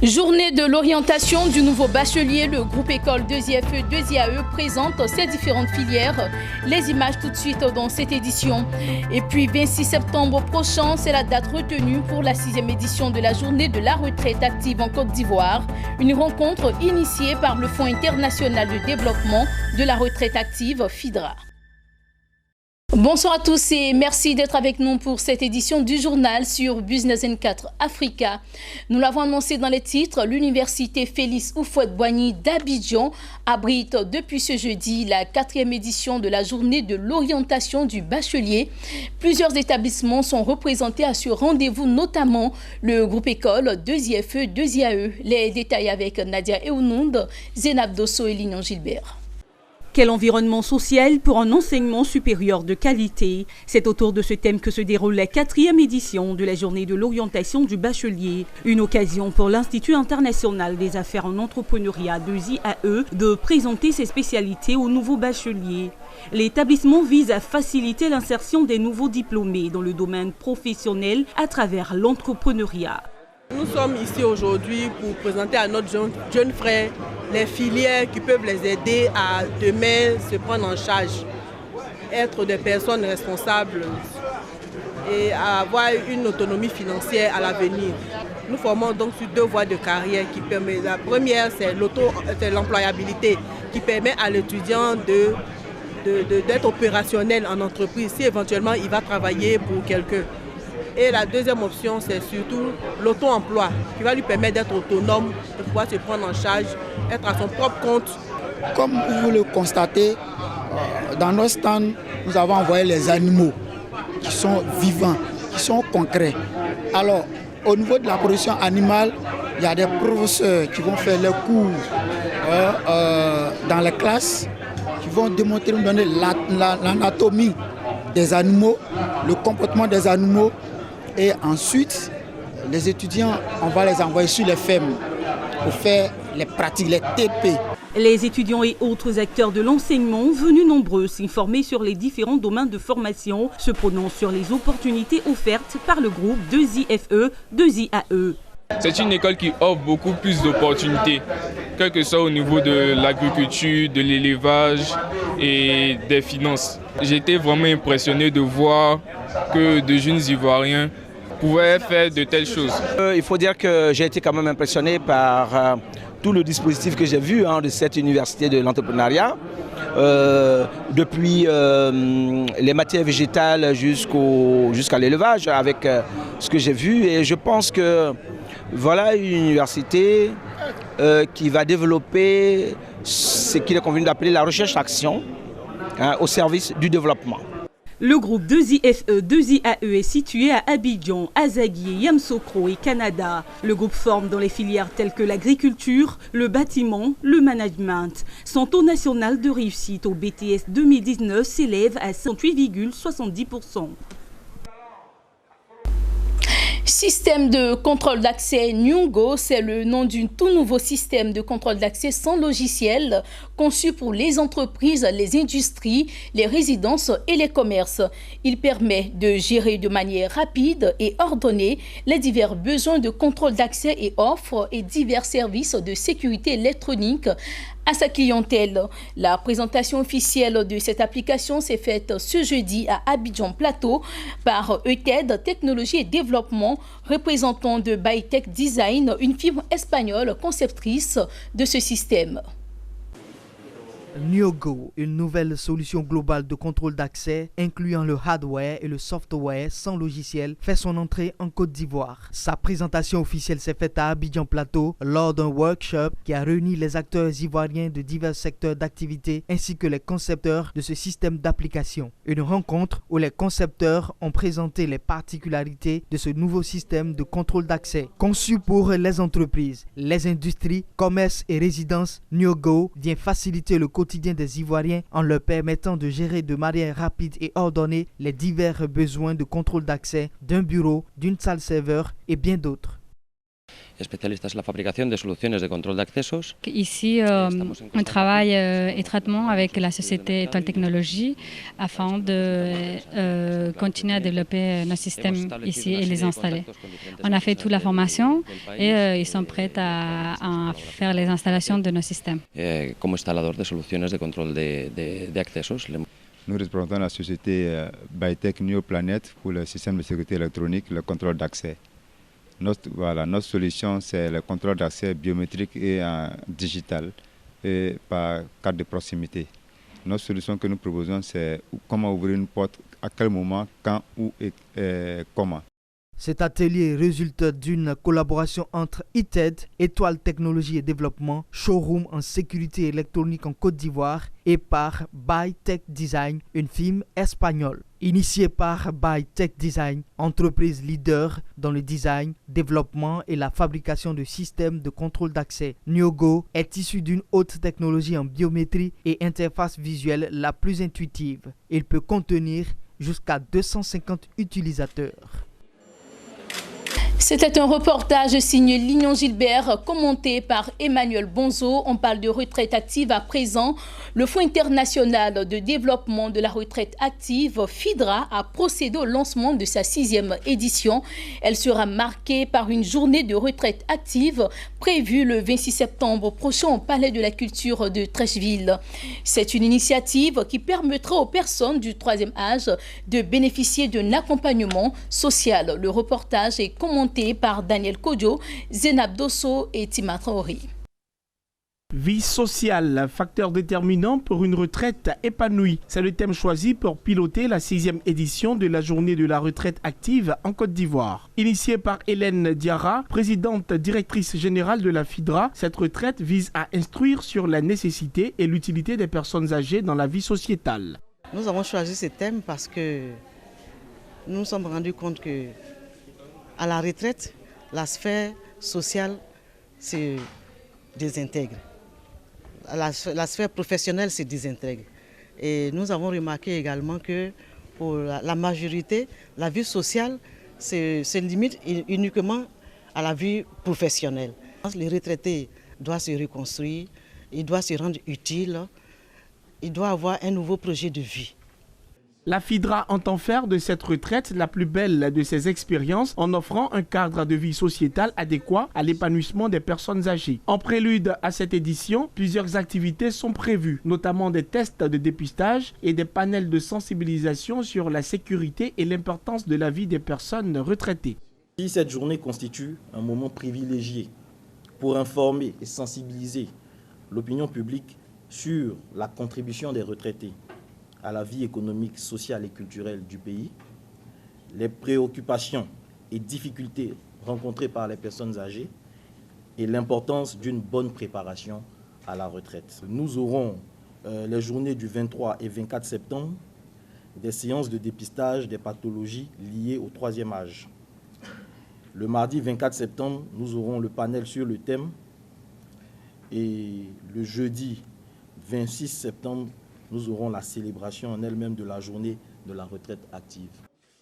Journée de l'orientation du nouveau bachelier, le groupe école 2IFE, 2IAE présente ses différentes filières. Les images tout de suite dans cette édition. Et puis 26 septembre prochain, c'est la date retenue pour la 6e édition de la journée de la retraite active en Côte d'Ivoire. Une rencontre initiée par le Fonds international de développement de la retraite active, FIDRA. Bonsoir à tous et merci d'être avec nous pour cette édition du journal sur Business N4 Africa. Nous l'avons annoncé dans les titres, l'université Félix Houphouët-Boigny d'Abidjan abrite depuis ce jeudi la 4e édition de la journée de l'orientation du bachelier. Plusieurs établissements sont représentés à ce rendez-vous, notamment le groupe école 2IFE, 2IAE. Les détails avec Nadia Eounound, Zénab Dosso et Lignon Gilbert. Quel environnement social pour un enseignement supérieur de qualité? C'est autour de ce thème que se déroule la 4e édition de la journée de l'orientation du bachelier. Une occasion pour l'Institut international des affaires en entrepreneuriat 2IAE de présenter ses spécialités aux nouveaux bacheliers. L'établissement vise à faciliter l'insertion des nouveaux diplômés dans le domaine professionnel à travers l'entrepreneuriat. Nous sommes ici aujourd'hui pour présenter à notre jeune frère les filières qui peuvent les aider à demain se prendre en charge, être des personnes responsables et avoir une autonomie financière à l'avenir. Nous formons donc sur 2 voies de carrière qui permettent. La première, c'est l'employabilité qui permet à l'étudiant d'être opérationnel en entreprise si éventuellement il va travailler pour quelqu'un. Et la deuxième option, c'est surtout l'auto-emploi qui va lui permettre d'être autonome, de pouvoir se prendre en charge, être à son propre compte. Comme vous le constatez, dans nos stands, nous avons envoyé les animaux qui sont vivants, qui sont concrets. Alors, au niveau de la production animale, il y a des professeurs qui vont faire les cours dans les classes, qui vont démontrer, nous donner l'anatomie des animaux, le comportement des animaux. Et ensuite, les étudiants, on va les envoyer sur les fermes pour faire les pratiques, les TP. Les étudiants et autres acteurs de l'enseignement venus nombreux s'informer sur les différents domaines de formation se prononcent sur les opportunités offertes par le groupe 2IFE, 2IAE. C'est une école qui offre beaucoup plus d'opportunités, quel que soit au niveau de l'agriculture, de l'élevage et des finances. J'ai été vraiment impressionné de voir que de jeunes Ivoiriens pouvaient faire de telles choses. Il faut dire que j'ai été quand même impressionné par tout le dispositif que j'ai vu de cette université de l'entrepreneuriat, depuis les matières végétales jusqu'à l'élevage, avec ce que j'ai vu. Et je pense que voilà une université qui va développer ce qu'il est convenu d'appeler la recherche-action au service du développement. Le groupe 2IFE, 2IAE est situé à Abidjan, Azagui, Yamoussoukro et Canada. Le groupe forme dans les filières telles que l'agriculture, le bâtiment, le management. Son taux national de réussite au BTS 2019 s'élève à 108,70%. Système de contrôle d'accès NewGo, c'est le nom d'un tout nouveau système de contrôle d'accès sans logiciel conçu pour les entreprises, les industries, les résidences et les commerces. Il permet de gérer de manière rapide et ordonnée les divers besoins de contrôle d'accès et offre et divers services de sécurité électronique à sa clientèle. La présentation officielle de cette application s'est faite ce jeudi à Abidjan Plateau par ETED Technologie et Développement, représentant de Bytech Design, une firme espagnole conceptrice de ce système. NewGo, une nouvelle solution globale de contrôle d'accès incluant le hardware et le software sans logiciel, fait son entrée en Côte d'Ivoire. Sa présentation officielle s'est faite à Abidjan Plateau lors d'un workshop qui a réuni les acteurs ivoiriens de divers secteurs d'activité ainsi que les concepteurs de ce système d'application. Une rencontre où les concepteurs ont présenté les particularités de ce nouveau système de contrôle d'accès. Conçu pour les entreprises, les industries, commerces et résidences, NewGo vient faciliter le quotidien des Ivoiriens en leur permettant de gérer de manière rapide et ordonnée les divers besoins de contrôle d'accès d'un bureau, d'une salle serveur et bien d'autres. especialistas en la fabricación de soluciones de control de accesos. Ici, on travaille étroitement avec la société Étoile Technologies afin de continuer à développer nos systèmes ici et les installer. On a fait toute la formation et ils sont prêts à faire les installations de nos systèmes. Como instalador de soluciones de control de accesos. Nous représentons la société Bytech Neoplanet pour le système de sécurité électronique, le contrôle d'accès. Notre solution, c'est le contrôle d'accès biométrique et digital et par carte de proximité. Notre solution que nous proposons, c'est comment ouvrir une porte, à quel moment, quand, où et comment. Cet atelier résulte d'une collaboration entre ITED, Étoile Technologie et Développement, showroom en sécurité électronique en Côte d'Ivoire, et par Bytech Design, une firme espagnole. Initiée par Bytech Design, entreprise leader dans le design, développement et la fabrication de systèmes de contrôle d'accès, NeoGo est issu d'une haute technologie en biométrie et interface visuelle la plus intuitive. Il peut contenir jusqu'à 250 utilisateurs. C'était un reportage signé Lignon Gilbert, commenté par Emmanuel Bonzo. On parle de retraite active à présent. Le Fonds international de développement de la retraite active, FIDRA, a procédé au lancement de sa 6e édition. Elle sera marquée par une journée de retraite active prévue le 26 septembre prochain au Palais de la Culture de Treichville. C'est une initiative qui permettra aux personnes du 3e âge de bénéficier d'un accompagnement social. Le reportage est commenté par Daniel Kodjo, Zenab Dosso et Tima Traoré. Vie sociale, facteur déterminant pour une retraite épanouie. C'est le thème choisi pour piloter la 6e édition de la journée de la retraite active en Côte d'Ivoire. Initiée par Hélène Diarra, présidente directrice générale de la FIDRA, cette retraite vise à instruire sur la nécessité et l'utilité des personnes âgées dans la vie sociétale. Nous avons choisi ce thème parce que nous nous sommes rendus compte que à la retraite, la sphère sociale se désintègre. La sphère professionnelle se désintègre. Et nous avons remarqué également que pour la majorité, la vie sociale se limite uniquement à la vie professionnelle. Les retraités doivent se reconstruire, ils doivent se rendre utiles, ils doivent avoir un nouveau projet de vie. La FIDRA entend faire de cette retraite la plus belle de ses expériences en offrant un cadre de vie sociétale adéquat à l'épanouissement des personnes âgées. En prélude à cette édition, plusieurs activités sont prévues, notamment des tests de dépistage et des panels de sensibilisation sur la sécurité et l'importance de la vie des personnes retraitées. Cette journée constitue un moment privilégié pour informer et sensibiliser l'opinion publique sur la contribution des retraités à la vie économique, sociale et culturelle du pays, les préoccupations et difficultés rencontrées par les personnes âgées et l'importance d'une bonne préparation à la retraite. Nous aurons les journées du 23 et 24 septembre des séances de dépistage des pathologies liées au 3e âge. Le mardi 24 septembre, nous aurons le panel sur le thème et le jeudi 26 septembre, nous aurons la célébration en elle-même de la journée de la retraite active.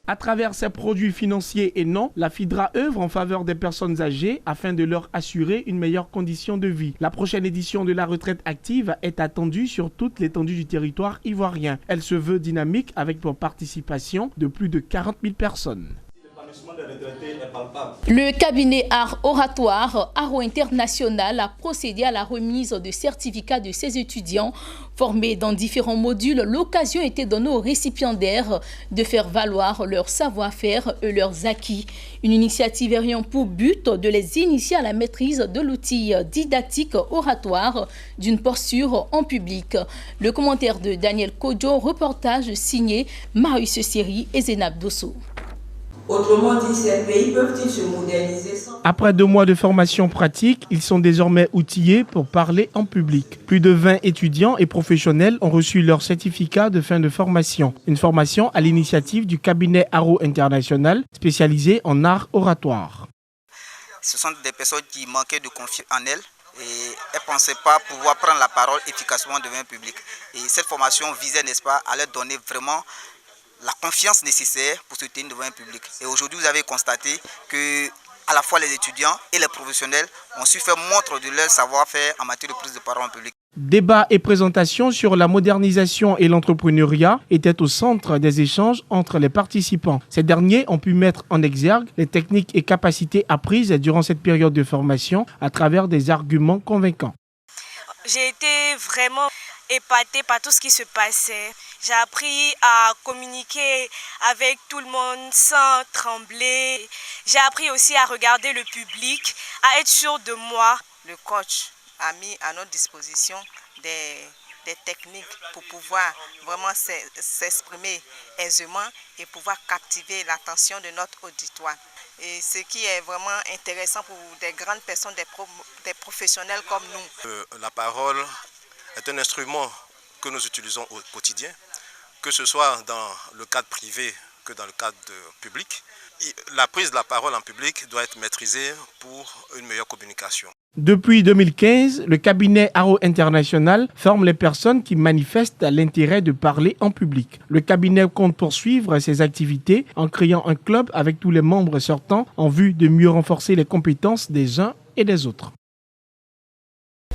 À travers ses produits financiers et non, la FIDRA œuvre en faveur des personnes âgées afin de leur assurer une meilleure condition de vie. La prochaine édition de la retraite active est attendue sur toute l'étendue du territoire ivoirien. Elle se veut dynamique avec pour participation de plus de 40 000 personnes. Le cabinet Art Oratoire, Aro International, a procédé à la remise de certificats de ses étudiants formés dans différents modules. L'occasion était donnée aux récipiendaires de faire valoir leur savoir-faire et leurs acquis. Une initiative ayant pour but de les initier à la maîtrise de l'outil didactique oratoire d'une posture en public. Le commentaire de Daniel Kodjo, reportage signé Marius Seri et Zenab Dosso. Autrement dit, ces pays peuvent-ils se moderniser sans... Après 2 mois de formation pratique, ils sont désormais outillés pour parler en public. Plus de 20 étudiants et professionnels ont reçu leur certificat de fin de formation. Une formation à l'initiative du cabinet Aro International, spécialisé en art oratoire. Ce sont des personnes qui manquaient de confiance en elles et elles ne pensaient pas pouvoir prendre la parole efficacement devant un public. Et cette formation visait, n'est-ce pas, à leur donner vraiment la confiance nécessaire pour se tenir devant un public. Et aujourd'hui, vous avez constaté que à la fois les étudiants et les professionnels ont su faire montre de leur savoir-faire en matière de prise de parole en public. Débat et présentation sur la modernisation et l'entrepreneuriat étaient au centre des échanges entre les participants. Ces derniers ont pu mettre en exergue les techniques et capacités apprises durant cette période de formation à travers des arguments convaincants. J'ai été vraiment épatée par tout ce qui se passait. J'ai appris à communiquer avec tout le monde sans trembler. J'ai appris aussi à regarder le public, à être sûr de moi. Le coach a mis à notre disposition des techniques pour pouvoir vraiment s'exprimer aisément et pouvoir captiver l'attention de notre auditoire. Et ce qui est vraiment intéressant pour des grandes personnes, des professionnels comme nous. La parole est un instrument que nous utilisons au quotidien, que ce soit dans le cadre privé que dans le cadre public. La prise de la parole en public doit être maîtrisée pour une meilleure communication. Depuis 2015, le cabinet Arrow International forme les personnes qui manifestent l'intérêt de parler en public. Le cabinet compte poursuivre ses activités en créant un club avec tous les membres sortants en vue de mieux renforcer les compétences des uns et des autres.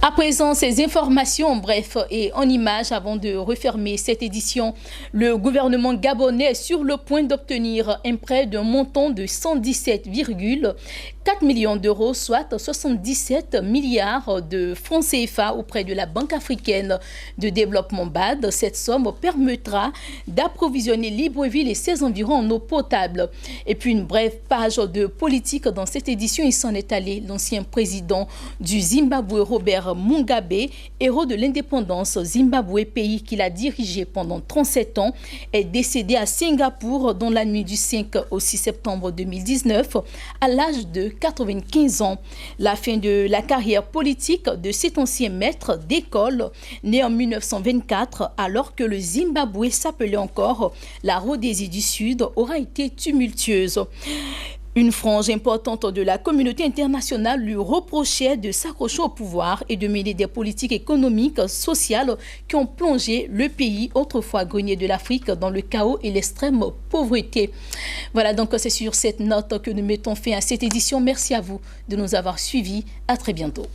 À présent, ces informations en bref et en images avant de refermer cette édition. Le gouvernement gabonais est sur le point d'obtenir un prêt d'un montant de 117,4 millions d'euros, soit 77 milliards de francs CFA auprès de la Banque africaine de développement BAD. Cette somme permettra d'approvisionner Libreville et ses environs en eau potable. Et puis une brève page de politique dans cette édition. Il s'en est allé l'ancien président du Zimbabwe, Robert Mugabe, héros de l'indépendance. Zimbabwe, pays qu'il a dirigé pendant 37 ans, est décédé à Singapour dans la nuit du 5 au 6 septembre 2019 à l'âge de 95 ans. La fin de la carrière politique de cet ancien maître d'école, né en 1924, alors que le Zimbabwe s'appelait encore la Rhodésie du Sud, aura été tumultueuse. Une frange importante de la communauté internationale lui reprochait de s'accrocher au pouvoir et de mener des politiques économiques, sociales qui ont plongé le pays, autrefois grenier de l'Afrique, dans le chaos et l'extrême pauvreté. Voilà, donc c'est sur cette note que nous mettons fin à cette édition. Merci à vous de nous avoir suivis. À très bientôt.